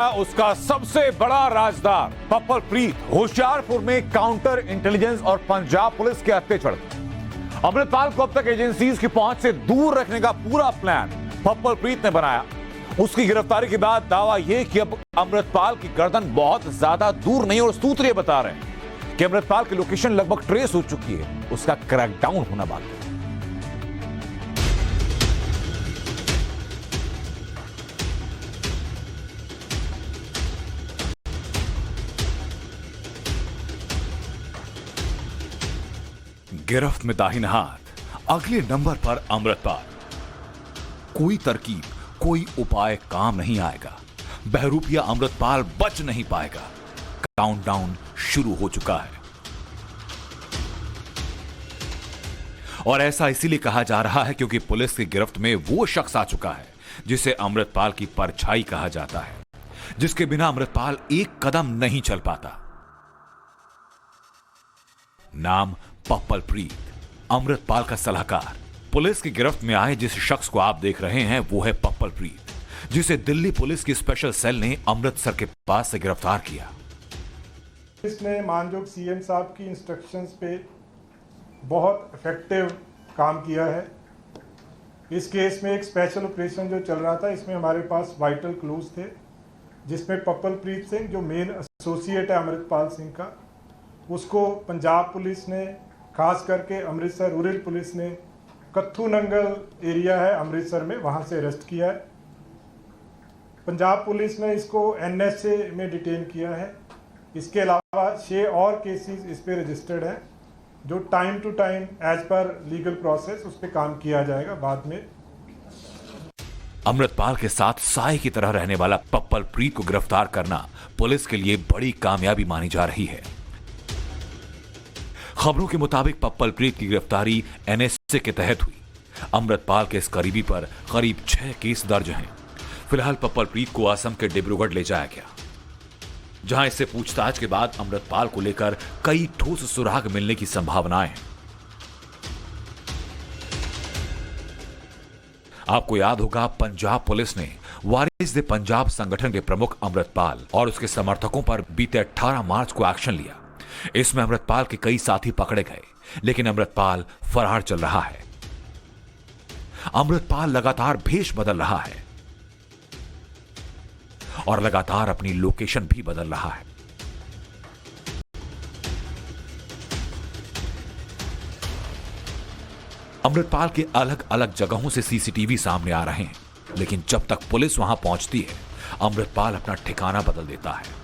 उसका सबसे बड़ा राजदार पप्पल प्रीत होशियारपुर में काउंटर इंटेलिजेंस और पंजाब पुलिस के हत्थे चढ़ गए। अमृतपाल को अब तक एजेंसीज की पहुंच से दूर रखने का पूरा प्लान पप्पल प्रीत ने बनाया। उसकी गिरफ्तारी के बाद दावा यह कि अब अमृतपाल की गर्दन बहुत ज्यादा दूर नहीं, और सूत्र ये बता रहे हैं कि अमृतपाल की लोकेशन लगभग ट्रेस हो चुकी है, उसका क्रैकडाउन होना बाकी है। गिरफ्त में दाहिना हाथ, अगले नंबर पर अमृतपाल। कोई तरकीब, कोई उपाय काम नहीं आएगा, बहरूपिया अमृतपाल बच नहीं पाएगा। काउंटडाउन शुरू हो चुका है, और ऐसा इसीलिए कहा जा रहा है क्योंकि पुलिस की गिरफ्त में वो शख्स आ चुका है जिसे अमृतपाल की परछाई कहा जाता है, जिसके बिना अमृतपाल एक कदम नहीं चल पाता। नाम पप्पल प्रीत, अमृतपाल का सलाहकार। पुलिस की गिरफ्त में आए जिस शख्स को आप देख रहे हैं वो है पप्पल प्रीत, जिसे दिल्ली पुलिस की स्पेशल सेल ने अमृतसर के पास से गिरफ्तार किया। इसने मानयोग सीएम साहब की इंस्ट्रक्शंस पे बहुत इफेक्टिव काम किया है। इस केस में एक स्पेशल ऑपरेशन जो चल रहा था, इसमें हमारे पास वाइटल क्लूज थे, जिसमें पप्पल प्रीत सिंह जो मेन एसोसिएट है अमृतपाल सिंह का, उसको पंजाब पुलिस ने, खास करके अमृतसर रूरल पुलिस ने कत्थू नंगल एरिया है अमृतसर में, वहाँ से अरेस्ट किया है। पंजाब पुलिस ने इसको एनएसए में डिटेन किया है। इसके अलावा 6 और केसेस इस पे रजिस्टर्ड हैं, जो time to time as per legal process उस पर काम किया जाएगा बाद में। अमृतपाल के साथ साए की तरह रहने वाला पप्पल प्रीत को गिरफ्तार करना पुलिस के लिए बड़ी कामयाबी मानी जा रही है। खबरों के मुताबिक पप्पल प्रीत की गिरफ्तारी एनएसए के तहत हुई। अमृतपाल के इस करीबी पर करीब 6 केस दर्ज हैं। फिलहाल पप्पल प्रीत को असम के डिब्रूगढ़ ले जाया गया, जहां इससे पूछताछ के बाद अमृतपाल को लेकर कई ठोस सुराग मिलने की संभावनाएं हैं। आपको याद होगा, पंजाब पुलिस ने वारिस दे पंजाब संगठन के प्रमुख अमृतपाल और उसके समर्थकों पर बीते 18 मार्च को एक्शन लिया। इसमें अमृतपाल के कई साथी पकड़े गए, लेकिन अमृतपाल फरार चल रहा है। अमृतपाल लगातार भेष बदल रहा है और लगातार अपनी लोकेशन भी बदल रहा है। अमृतपाल के अलग अलग जगहों से सीसीटीवी सामने आ रहे हैं, लेकिन जब तक पुलिस वहां पहुंचती है, अमृतपाल अपना ठिकाना बदल देता है।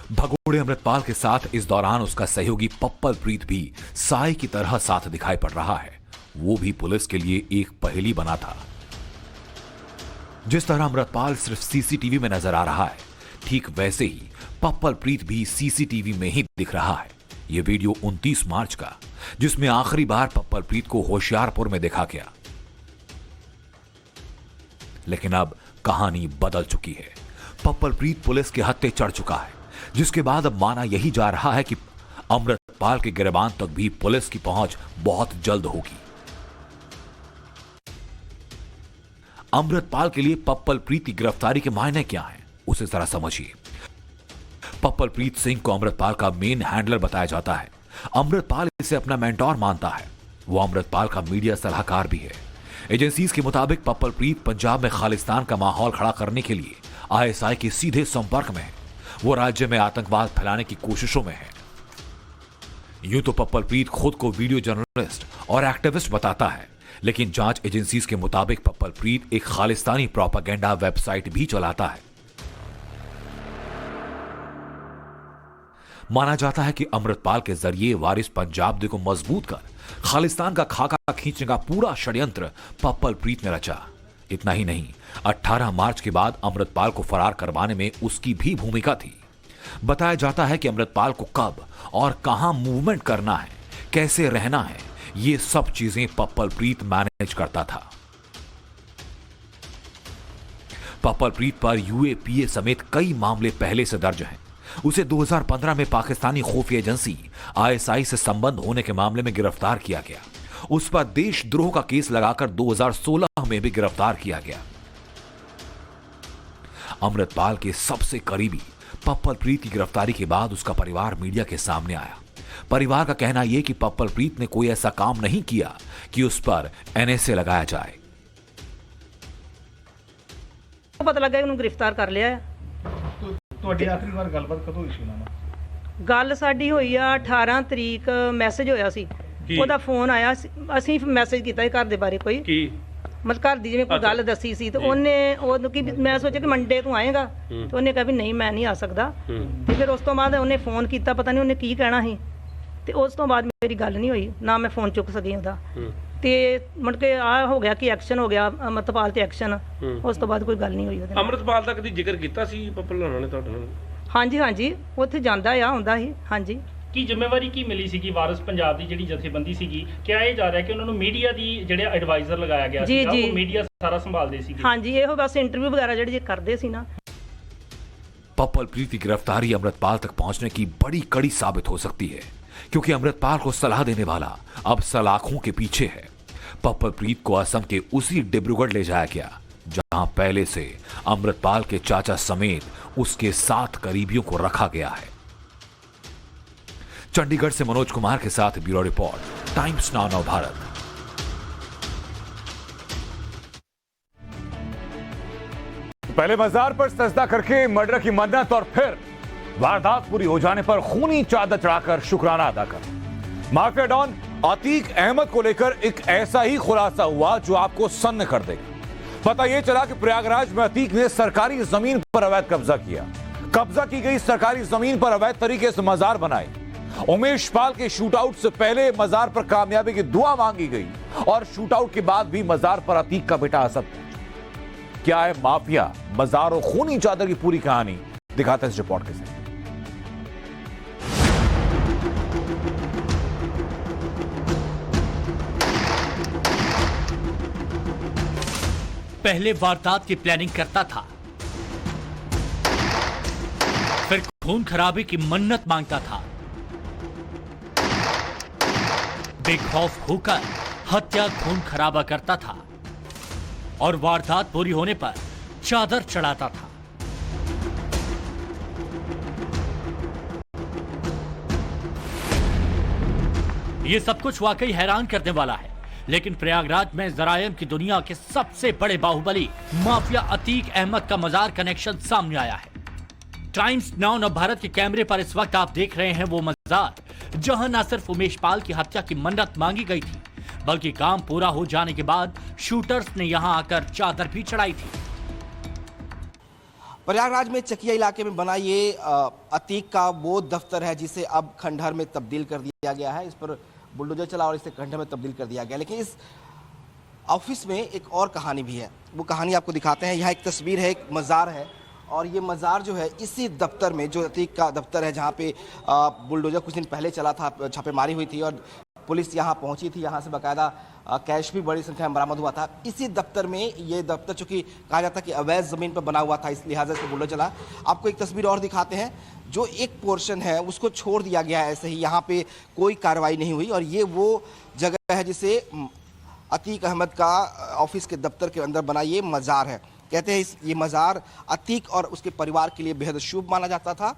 भगोड़े अमृतपाल के साथ इस दौरान उसका सहयोगी पप्पल प्रीत भी साए की तरह साथ दिखाई पड़ रहा है। वो भी पुलिस के लिए एक पहेली बना था। जिस तरह अमृतपाल सिर्फ सीसीटीवी में नजर आ रहा है, ठीक वैसे ही पप्पल प्रीत भी सीसीटीवी में ही दिख रहा है। यह वीडियो 29 मार्च का, जिसमें आखिरी बार पप्पल प्रीत को होशियारपुर में देखा गया। लेकिन अब कहानी बदल चुकी है। पप्पल प्रीत पुलिस के हत्थे चढ़ चुका है, जिसके बाद अब माना यही जा रहा है कि अमृतपाल के गिरबान तक भी पुलिस की पहुंच बहुत जल्द होगी। अमृतपाल के लिए पप्पल प्रीत की गिरफ्तारी के मायने क्या हैं, उसे जरा समझिए। पप्पल प्रीत सिंह को अमृतपाल का मेन हैंडलर बताया जाता है। अमृतपाल इसे अपना मेंटोर मानता है। वो अमृतपाल का मीडिया सलाहकार भी है। एजेंसीज के मुताबिक पप्पल प्रीत पंजाब में खालिस्तान का माहौल खड़ा करने के लिए आईएसआई के सीधे संपर्क में है। वो राज्य में आतंकवाद फैलाने की कोशिशों में है। यूं तो पप्पल प्रीत खुद को वीडियो जर्नलिस्ट और एक्टिविस्ट बताता है, लेकिन जांच एजेंसीज के मुताबिक पप्पल प्रीत एक खालिस्तानी प्रोपेगेंडा वेबसाइट भी चलाता है। माना जाता है कि अमृतपाल के जरिए वारिस पंजाब दे को मजबूत कर खालिस्तान का खाका खींचने का पूरा षड्यंत्र पप्पल प्रीत ने रचा। इतना ही नहीं, 18 मार्च के बाद अमृतपाल को फरार करवाने में उसकी भी भूमिका थी। बताया जाता है कि अमृतपाल को कब और कहां मूवमेंट करना है, कैसे रहना है, ये सब चीजें पप्पल प्रीत मैनेज करता था। पप्पल प्रीत पर यूएपीए समेत कई मामले पहले से दर्ज हैं। उसे 2015 में पाकिस्तानी खुफिया एजेंसी आईएसआई से संबंध होने के मामले में गिरफ्तार किया गया। उस पर देशद्रोह का केस लगाकर 2016 में भी गिरफ्तार किया गया। अमृतपाल के सबसे करीबी पप्पल प्रीत की गिरफ्तारी के बाद उसका परिवार मीडिया के सामने आया। परिवार का कहना यह कि पप्पल प्रीत ने कोई ऐसा काम नहीं किया कि उस पर एनएसए लगाया जाए। पता लगा कि उन्हें गिरफ्तार कर लिया है। ਤੁਹਾਡੀ ਆਖਰੀ ਵਾਰ ਗੱਲਬਾਤ ਕਦੋਂ ਹੋਈ ਸੀ ਉਹਨਾਂ ਨਾਲ? ਗੱਲ ਸਾਡੀ ਹੋਈ ਆ 18 ਤਰੀਕ ਮੈਸੇਜ ਹੋਇਆ ਸੀ, ਉਹਦਾ ਫੋਨ ਆਇਆ ਸੀ, ਅਸੀਂ ਮੈਸੇਜ ਕੀਤਾ ਸੀ ਘਰ ਦੇ ਬਾਰੇ ਕੋਈ ਕੀ ਮਤਲਬ ਘਰ ਦੀ ਜਿਵੇਂ ਕੋਈ ਗੱਲ ਦੱਸੀ ਸੀ ਤੇ ਉਹਨੇ ਉਹਨੂੰ ਕਿ ਮੈਂ ਸੋਚਿਆ ਕਿ ਮੰਡੇ ਤੂੰ ਆਏਗਾ ਤੇ ਉਹਨੇ ਕਿਹਾ ਵੀ ਨਹੀਂ ਮੈਂ ਨਹੀਂ ਆ ਸਕਦਾ। ਤੇ ਫਿਰ ਉਸ ਤੋਂ ਬਾਅਦ ਉਹਨੇ ਫੋਨ ਕੀਤਾ, ਪਤਾ ਨਹੀਂ ਉਹਨੇ ਕੀ ਕਹਿਣਾ ਸੀ ਤੇ ਉਸ ਤੋਂ ਬਾਅਦ ਮੇਰੀ ਗੱਲ ਨਹੀਂ ਹੋਈ, ਨਾ ਮੈਂ ਫੋਨ ਚੁੱਕ ਸਕੀ ਉਹਦਾ। ਤੇ ਮੁੜ ਕੇ ਆ ਹੋ ਗਿਆ ਕਿ ਐਕਸ਼ਨ ਹੋ ਗਿਆ ਅਮਰਤਪਾਲ ਤੇ ਐਕਸ਼ਨ, ਉਸ ਤੋਂ ਬਾਅਦ ਕੋਈ ਗੱਲ ਨਹੀਂ ਹੋਈ ਉਹਦੇ ਨਾਲ। ਅੰਮ੍ਰਿਤਪਾਲ ਦਾ ਕਦੀ ਜ਼ਿਕਰ ਕੀਤਾ ਸੀ ਪੱਪਲ ਹੋਣਾ ਨੇ ਤੁਹਾਡੇ ਨਾਲ? ਹਾਂਜੀ ਹਾਂਜੀ, ਉੱਥੇ ਜਾਂਦਾ ਆ ਆਉਂਦਾ ਸੀ। ਹਾਂਜੀ ਕੀ ਜ਼ਿੰਮੇਵਾਰੀ ਕੀ ਮਿਲੀ ਸੀਗੀ ਵਾਰਿਸ ਪੰਜਾਬ ਦੀ ਜਿਹੜੀ ਜਥੇਬੰਦੀ ਸੀਗੀ? ਕਿਹਾ ਇਹ ਜਾ ਰਿਹਾ ਕਿ ਉਹਨਾਂ ਨੂੰ ਮੀਡੀਆ ਦੀ ਜਿਹੜੇ ਐਡਵਾਈਜ਼ਰ ਲਗਾਇਆ ਗਿਆ ਜੀ, ਸੀਗਾ, ਜੀ। ਉਹ ਮੀਡੀਆ ਸਾਰਾ ਸੰਭਾਲਦੇ ਸੀਗੇ। ਹਾਂਜੀ, ਇਹੋ ਬਸ ਇੰਟਰਵਿਊ ਵਗੈਰਾ ਜਿਹੜੇ ਕਰਦੇ ਸੀ ਨਾ। पप्पल प्रीत की गिरफ्तारी अमृतपाल तक पहुंचने की बड़ी कड़ी साबित हो सकती है, क्योंकि अमृतपाल को सलाह देने वाला अब सलाखों के पीछे है। पप्पल प्रीत को असम के उसी डिब्रूगढ़ ले जाया गया जहां पहले से अमृतपाल के चाचा समेत उसके 7 करीबियों को रखा गया है। चंडीगढ़ से मनोज कुमार के साथ ब्यूरो रिपोर्ट, टाइम्स नाउ नव भारत। पहले मजार पर सजदा करके मर्डर की मन्नत और फिर वारदात पूरी हो जाने पर खूनी चादर चढ़ाकर शुक्राना अदा कर। माफिया डॉन अतीक अहमद को लेकर एक ऐसा ही खुलासा हुआ जो आपको सन्न कर देगा। पता यह चला कि प्रयागराज में अतीक ने सरकारी जमीन पर अवैध कब्जा किया। कब्जा की गई सरकारी जमीन पर अवैध तरीके से मजार बनाए। उमेश पाल के शूटआउट से पहले मजार पर कामयाबी की दुआ मांगी गई और शूटआउट के बाद भी मजार पर अतीक का बेटा असद पहुंचा। क्या है माफिया, मजार और खूनी चादर की पूरी कहानी, दिखाते हैं इस रिपोर्ट के साथ। पहले वारदात की प्लानिंग करता था, फिर खून खराबे की मन्नत मांगता था, बेखौफ होकर हत्या खून खराबा करता था और वारदात पूरी होने पर चादर चढ़ाता था। यह सब कुछ वाकई हैरान करने वाला है, लेकिन प्रयागराज में जरायम की दुनिया के सबसे बड़े बाहुबली माफिया अतीक अहमद का मजार कनेक्शन सामने आया है। टाइम्स नाउ नव भारत के कैमरे पर इस वक्त आप देख रहे हैं वो मजार जहां न सिर्फ उमेश पाल की हत्या की मन्नत मांगी गई थी, बल्कि काम पूरा हो जाने के बाद शूटर्स ने यहां आकर चादर भी चढ़ाई थी। प्रयागराज में चकिया इलाके में बना ये अतीक का वो दफ्तर है जिसे अब खंडहर में तब्दील कर दिया गया है। इस पर बुलडोजर चला और इसे खंडहर में तब्दील कर दिया गया। लेकिन इस ऑफिस में एक और कहानी भी है, वो कहानी आपको दिखाते हैं। यहाँ एक तस्वीर है, एक मज़ार है और ये मज़ार जो है इसी दफ्तर में, जो अतीक का दफ्तर है जहाँ पे बुलडोजर कुछ दिन पहले चला था, छापेमारी हुई थी और पुलिस यहाँ पहुंची थी। यहाँ से बाकायदा कैश भी बड़ी संख्या में बरामद हुआ था। इसी दफ्तर में, ये दफ्तर चूंकि कहा जाता है कि अवैध ज़मीन पर बना हुआ था, इस लिहाजा से बुलडोजर चला। आपको एक तस्वीर और दिखाते हैं, जो एक पोर्शन है उसको छोड़ दिया गया है ऐसे ही, यहाँ पे कोई कार्रवाई नहीं हुई। और ये वो जगह है जिसे अतीक अहमद का ऑफिस के दफ्तर के अंदर बना ये मज़ार है। कहते हैं ये मज़ार अतीक और उसके परिवार के लिए बेहद शुभ माना जाता था।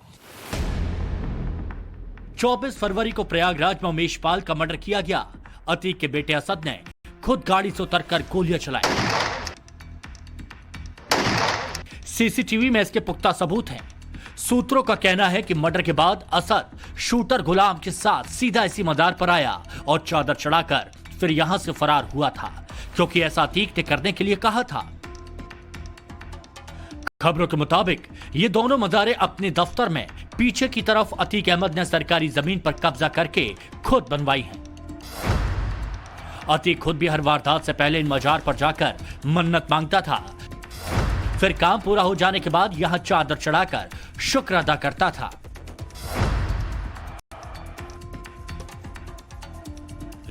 24 फरवरी को प्रयागराज में उमेश पाल का मर्डर किया गया। अतीक के बेटे असद ने खुद गाड़ी से उतरकर गोलियां चलाई। सीसीटीवी में इसके पुख्ता सबूत हैं। सूत्रों का कहना है कि मर्डर के बाद असद शूटर गुलाम के साथ सीधा इसी मजार पर आया और चादर चढ़ाकर फिर यहां से फरार हुआ था, क्योंकि ऐसा अतीक ने करने के लिए कहा था। खबरों के मुताबिक ये दोनों मजारे अपने दफ्तर में पीछे की तरफ अतीक अहमद ने सरकारी जमीन पर कब्जा करके खुद बनवाई है। अतीक खुद भी हर वारदात से पहले इन मजार पर जाकर मन्नत मांगता था, फिर काम पूरा हो जाने के बाद यहां चादर चढ़ाकर शुक्र अदा करता था।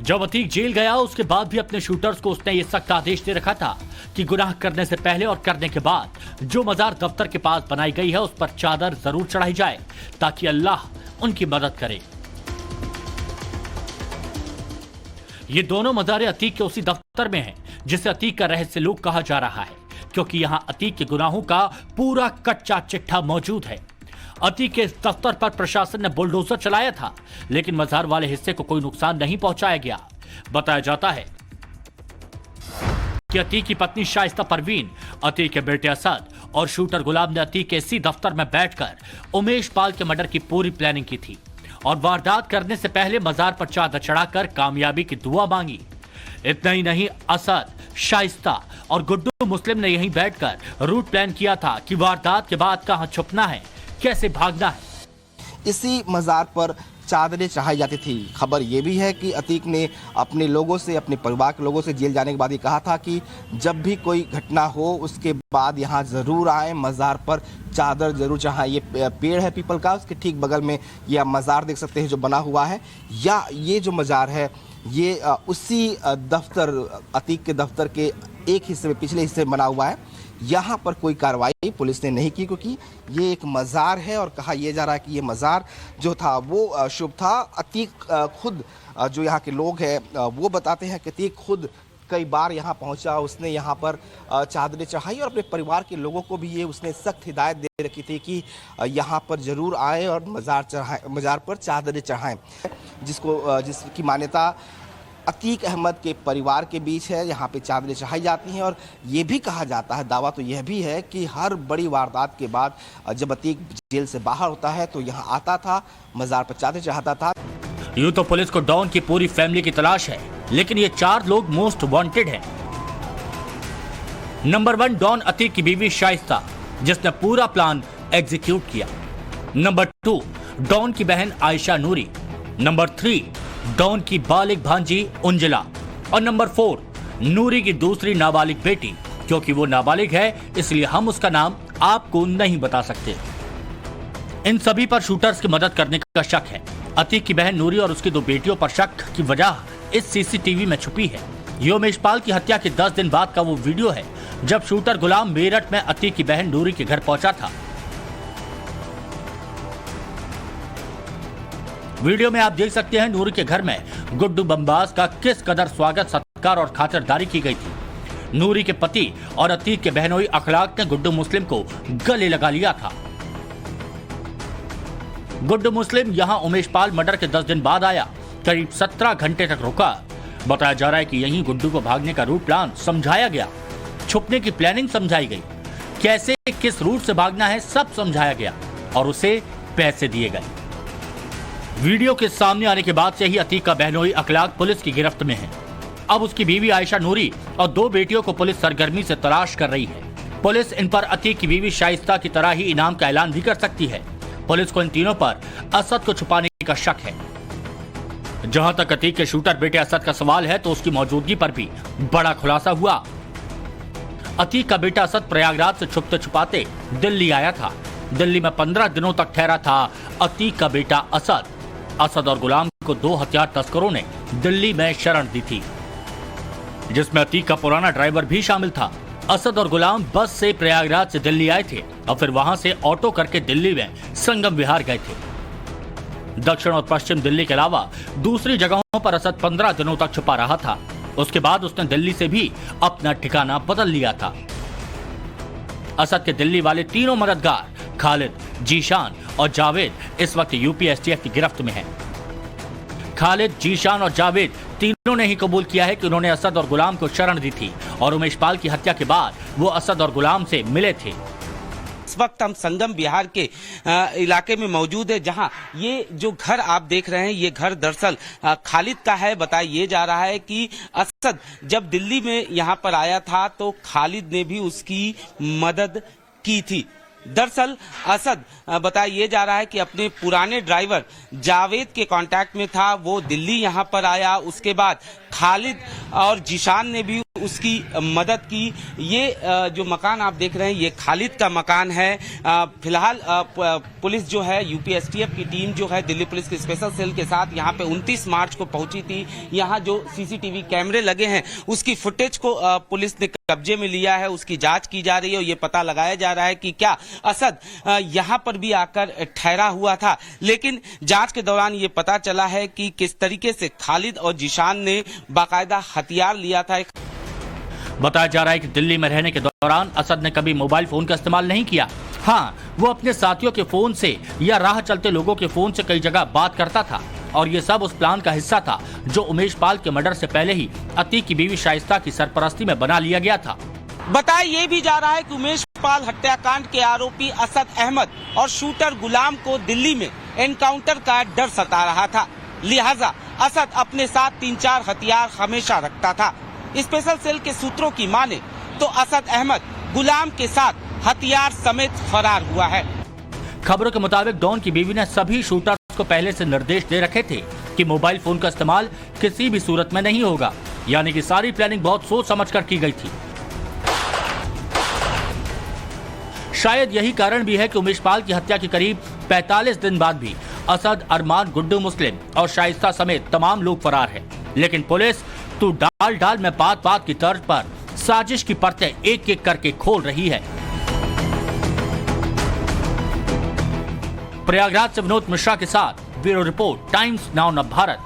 जब अतीक जेल गया उसके बाद भी अपने शूटर्स को उसने ये सख्त आदेश दे रखा था कि गुनाह करने से पहले और करने के बाद जो मजार दफ्तर के पास बनाई गई है उस पर चादर जरूर चढ़ाई जाए, ताकि अल्लाह उनकी मदद करे। ये दोनों मजारे अतीक के उसी दफ्तर में हैं, जिसे अतीक का रहस्य लोक कहा जा रहा है, क्योंकि यहां अतीक के गुनाहों का पूरा कच्चा चिट्ठा मौजूद है। अतीक के इस दफ्तर पर प्रशासन ने बुलडोजर चलाया था, लेकिन मजार वाले हिस्से को कोई नुकसान नहीं पहुंचाया गया। बताया जाता है कि अतीक की पत्नी शाइस्ता परवीन, अतीक के बेटे असद और शूटर गुलाम ने अतीक के इसी दफ्तर में बैठकर उमेश पाल के मर्डर की पूरी प्लानिंग की थी और वारदात करने से पहले मजार पर चादर चढ़ाकर कामयाबी की दुआ मांगी। इतना ही नहीं, असद, शाइस्ता और गुड्डू मुस्लिम ने यहीं बैठकर रूट प्लान किया था कि वारदात के बाद कहां छुपना है, कैसे भागना है। इसी मजार पर चादरें चढ़ाई जाती थी। खबर यह भी है कि अतीक ने अपने लोगों से, अपने परिवार के लोगों से जेल जाने के बाद ये कहा था कि जब भी कोई घटना हो उसके बाद यहाँ ज़रूर आए, मज़ार पर चादर ज़रूर चढ़ाएं। ये पेड़ है पीपल का, उसके ठीक बगल में ये आप मज़ार देख सकते हैं जो बना हुआ है, या ये जो मज़ार है ये उसी दफ्तर, अतीक के दफ्तर के एक हिस्से में, पिछले हिस्से में बना हुआ है। यहाँ पर कोई कार्रवाई पुलिस ने नहीं की क्योंकि ये एक मज़ार है और कहा यह जा रहा है कि ये मज़ार जो था वो शुभ था। अतीक खुद, जो यहाँ के लोग हैं वो बताते हैं कि अतीक खुद कई बार यहाँ पहुँचा, उसने यहाँ पर चादरें चढ़ाई और अपने परिवार के लोगों को भी ये उसने सख्त हिदायत दे रखी थी कि यहाँ पर ज़रूर आए और मज़ार पर चादरें चढ़ाएं, जिसकी मान्यता अतीक अहमद के परिवार के बीच है। यहाँ पे चादरें चढ़ाई जाती हैं और ये भी कहा जाता है, दावा तो यह भी है कि हर बड़ी वारदात के बाद जब अतीक जेल से बाहर होता है तो यहाँ आता था, मज़ार पर चादरें चढ़ाता था। यूं तो पुलिस को डॉन की पूरी फैमिली की तलाश है, लेकिन ये 4 लोग मोस्ट वांटेड हैं। नंबर 1 डॉन अतीक की बीवी शाइस्ता, जिसने पूरा प्लान एग्जीक्यूट किया। नंबर 2 डॉन की बहन आयशा नूरी। नंबर 3 डॉन की बालिग भांजी उंजला। और नंबर 4 नूरी की दूसरी नाबालिग बेटी। क्योंकि वो नाबालिग है इसलिए हम उसका नाम आपको नहीं बता सकते। इन सभी पर शूटर्स की मदद करने का शक है। अतीक की बहन नूरी और उसकी 2 बेटियों पर शक की वजह इस सीसीटीवी में छुपी है। ये उमेश पाल की हत्या के 10 दिन बाद का वो वीडियो है जब शूटर गुलाम मेरठ में अतीक की बहन नूरी के घर पहुंचा था। वीडियो में आप देख सकते हैं नूरी के घर में गुड्डू बम्बास का किस कदर स्वागत, सत्कार और खातिरदारी की गई थी। नूरी के पति और अतीक के बहनोई अखलाक ने गुड्डू मुस्लिम को गले लगा लिया था। गुड्डू मुस्लिम यहां उमेश पाल मर्डर के 10 दिन बाद आया, करीब 17 घंटे तक रुका। बताया जा रहा है कि यहीं गुड्डू को भागने का रूट प्लान समझाया गया, छुपने की प्लानिंग समझाई गई, कैसे किस रूट से भागना है सब समझाया गया और उसे पैसे दिए गए। वीडियो के सामने आने के बाद से ही अतीक का बहनोई अखलाक पुलिस की गिरफ्त में है। अब उसकी बीवी आयशा नूरी और 2 बेटियों को पुलिस सरगर्मी से तलाश कर रही है। पुलिस इन पर अतीक की बीवी शाइस्ता की तरह ही इनाम का ऐलान भी कर सकती है। पुलिस को इन तीनों पर असद को छुपाने का शक है। जहां तक अतीक के शूटर बेटे असद का सवाल है तो उसकी मौजूदगी पर भी बड़ा खुलासा हुआ। अतीक का बेटा असद प्रयागराज से छुपते छुपाते दिल्ली आया था। दिल्ली में 15 दिनों तक ठहरा था अतीक का बेटा असद। असद और गुलाम को 2 हथियार तस्करों ने दिल्ली में शरण दी थी, जिसमें अतीक का पुराना ड्राइवर भी शामिल था। असद और गुलाम बस से प्रयागराज से दिल्ली आए थे और फिर वहां से ऑटो करके दिल्ली में संगम विहार गए थे। दक्षिण और पश्चिम दिल्ली के अलावा दूसरी जगहों पर असद 15 दिनों तक छुपा रहा था। उसके बाद उसने दिल्ली से भी अपना ठिकाना बदल लिया था। असद के दिल्ली वाले तीनों मददगार खालिद, जीशान और जावेद इस वक्त यूपी एसटीएफ की गिरफ्त में हैं। खालिद, जीशान और जावेद तीनों ने ही कबूल किया है कि उन्होंने असद और गुलाम को शरण दी थी और उमेश पाल की हत्या के बाद वो असद और गुलाम से मिले थे। इस वक्त हम संगम बिहार के इलाके में मौजूद है, जहां ये जो घर आप देख रहे हैं ये घर दरअसल खालिद का है। बताया ये जा रहा है कि असद जब दिल्ली में यहां पर आया था तो खालिद ने भी उसकी मदद की थी। दरअसल असद बताया ये जा रहा है कि अपने पुराने ड्राइवर जावेद के कांटेक्ट में था, वो दिल्ली यहां पर आया। उसके बाद खालिद और जीशान ने भी उसकी मदद की। ये जो मकान आप देख रहे हैं ये खालिद का मकान है। फिलहाल पुलिस जो है यूपी एसटीएफ की टीम जो है दिल्ली पुलिस के स्पेशल सेल के साथ यहाँ पे 29 मार्च को पहुंची थी। यहाँ जो सीसीटीवी कैमरे लगे हैं उसकी फुटेज को पुलिस ने कब्जे में लिया है, उसकी जांच की जा रही है और ये पता लगाया जा रहा है कि क्या असद यहाँ पर भी आकर ठहरा हुआ था। लेकिन जांच के दौरान ये पता चला है कि किस तरीके से खालिद और जीशान ने बाकायदा हथियार लिया था। बताया जा रहा है कि दिल्ली में रहने के दौरान असद ने कभी मोबाइल फोन का इस्तेमाल नहीं किया। हाँ, वो अपने साथियों के फोन से या राह चलते लोगों के फोन से कई जगह बात करता था और ये सब उस प्लान का हिस्सा था जो उमेश पाल के मर्डर से पहले ही अतीक की बीवी शाइस्ता की सरपरस्ती में बना लिया गया था। बताया ये भी जा रहा है कि उमेश पाल हत्याकांड के आरोपी असद अहमद और शूटर गुलाम को दिल्ली में एनकाउंटर का डर सता रहा था, लिहाजा असद अपने साथ 3-4 हथियार हमेशा रखता था। स्पेशल सेल के सूत्रों की माने तो असद अहमद गुलाम के साथ हथियार समेत फरार हुआ है। खबरों के मुताबिक डॉन की बीवी ने सभी शूटर्स को पहले से निर्देश दे रखे थे कि मोबाइल फोन का इस्तेमाल किसी भी सूरत में नहीं होगा, यानी कि सारी प्लानिंग बहुत सोच समझकर की गई थी। शायद यही कारण भी है कि उमेश पाल की हत्या के करीब 45 दिन बाद भी असद, अरमान, गुड्डू मुस्लिम और शाइस्ता समेत तमाम लोग फरार हैं। लेकिन पुलिस तो डाल डाल में बात बात की तर्ज पर साजिश की परतें एक एक करके खोल रही है। प्रयागराज से विनोद मिश्रा के साथ ब्यूरो रिपोर्ट, टाइम्स नाउ नव भारत।